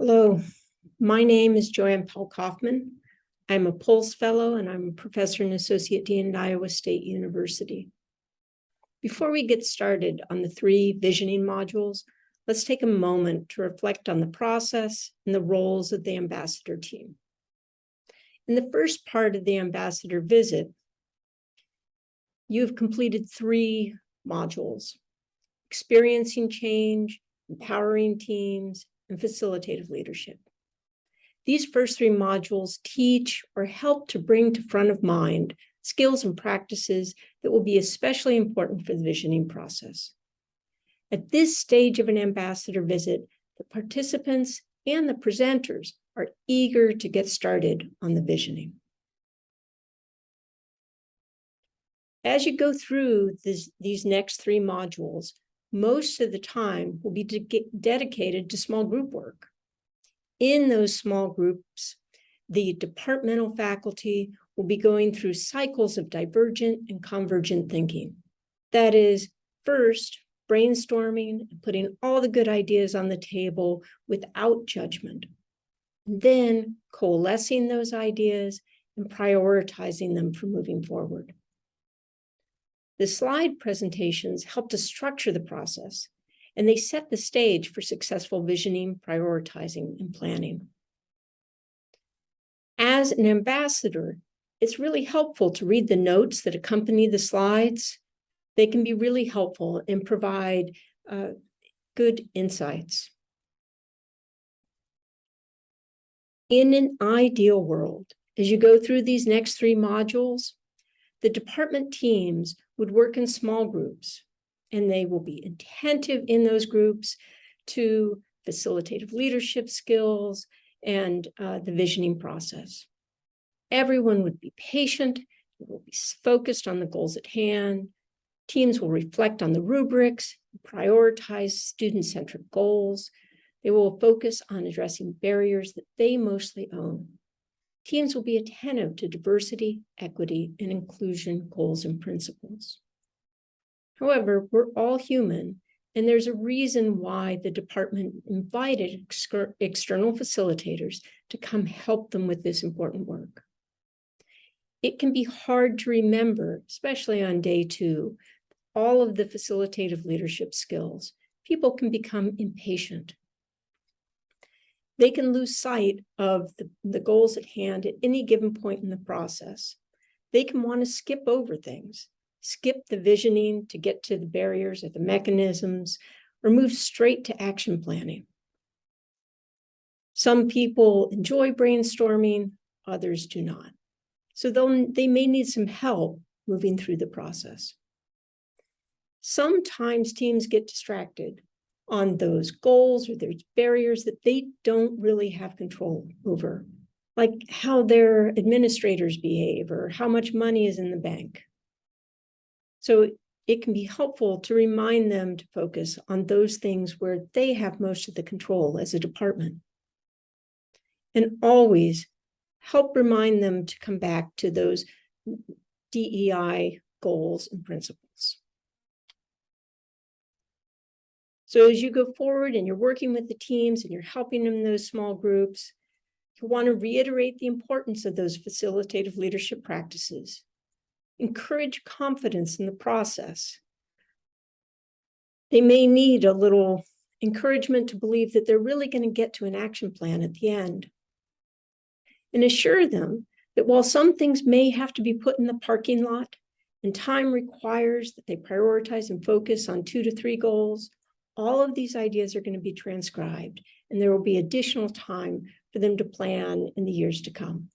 Hello, my name is Joanne Powell-Coffman. I'm a Pulse Fellow and I'm a Professor and Associate Dean at Iowa State University. Before we get started on the 3 visioning modules, let's take a moment to reflect on the process and the roles of the ambassador team. In the first part of the ambassador visit, you've completed 3 modules: experiencing change, empowering teams, and facilitative leadership. These first 3 modules teach or help to bring to front of mind skills and practices that will be especially important for the visioning process. At this stage of an ambassador visit, the participants and the presenters are eager to get started on the visioning. As you go through these next 3 modules, most of the time will be dedicated to small group work. In those small groups, the departmental faculty will be going through cycles of divergent and convergent thinking. That is, first, brainstorming and putting all the good ideas on the table without judgment. Then coalescing those ideas and prioritizing them for moving forward. The slide presentations help to structure the process, and they set the stage for successful visioning, prioritizing, and planning. As an ambassador, it's really helpful to read the notes that accompany the slides. They can be really helpful and provide good insights. In an ideal world, as you go through these next 3 modules, the department teams would work in small groups, and they will be attentive in those groups to facilitative leadership skills and the visioning process. Everyone would be patient, will be focused on the goals at hand. Teams will reflect on the rubrics, prioritize student-centric goals. They will focus on addressing barriers that they mostly own. Teams will be attentive to diversity, equity, and inclusion goals and principles. However, we're all human, and there's a reason why the department invited external facilitators to come help them with this important work. It can be hard to remember, especially on day 2, all of the facilitative leadership skills. People can become impatient. They can lose sight of the goals at hand at any given point in the process. They can want to skip over things, skip the visioning to get to the barriers or the mechanisms, or move straight to action planning. Some people enjoy brainstorming, others do not. So they may need some help moving through the process. Sometimes teams get distracted on those goals or there's barriers that they don't really have control over, like how their administrators behave or how much money is in the bank. So it can be helpful to remind them to focus on those things where they have most of the control as a department. And always help remind them to come back to those DEI goals and principles. So as you go forward and you're working with the teams and you're helping them in those small groups, you want to reiterate the importance of those facilitative leadership practices. Encourage confidence in the process. They may need a little encouragement to believe that they're really going to get to an action plan at the end. And assure them that while some things may have to be put in the parking lot and time requires that they prioritize and focus on 2 to 3 goals, all of these ideas are going to be transcribed, and there will be additional time for them to plan in the years to come.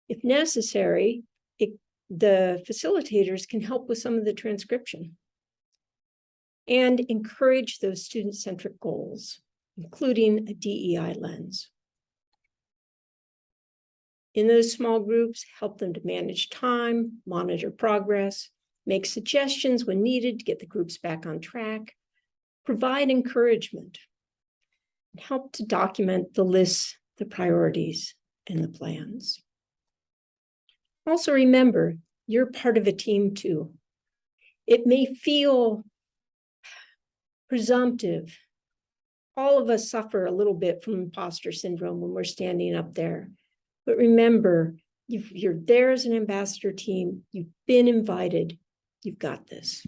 If necessary, the facilitators can help with some of the transcription and encourage those student-centric goals, including a DEI lens. In those small groups, help them to manage time, monitor progress, make suggestions when needed to get the groups back on track, provide encouragement, and help to document the lists, the priorities, and the plans. Also remember, you're part of a team too. It may feel presumptive all of us suffer a little bit from imposter syndrome when we're standing up there. But remember, you're there as an ambassador team. You've been invited. You've got this.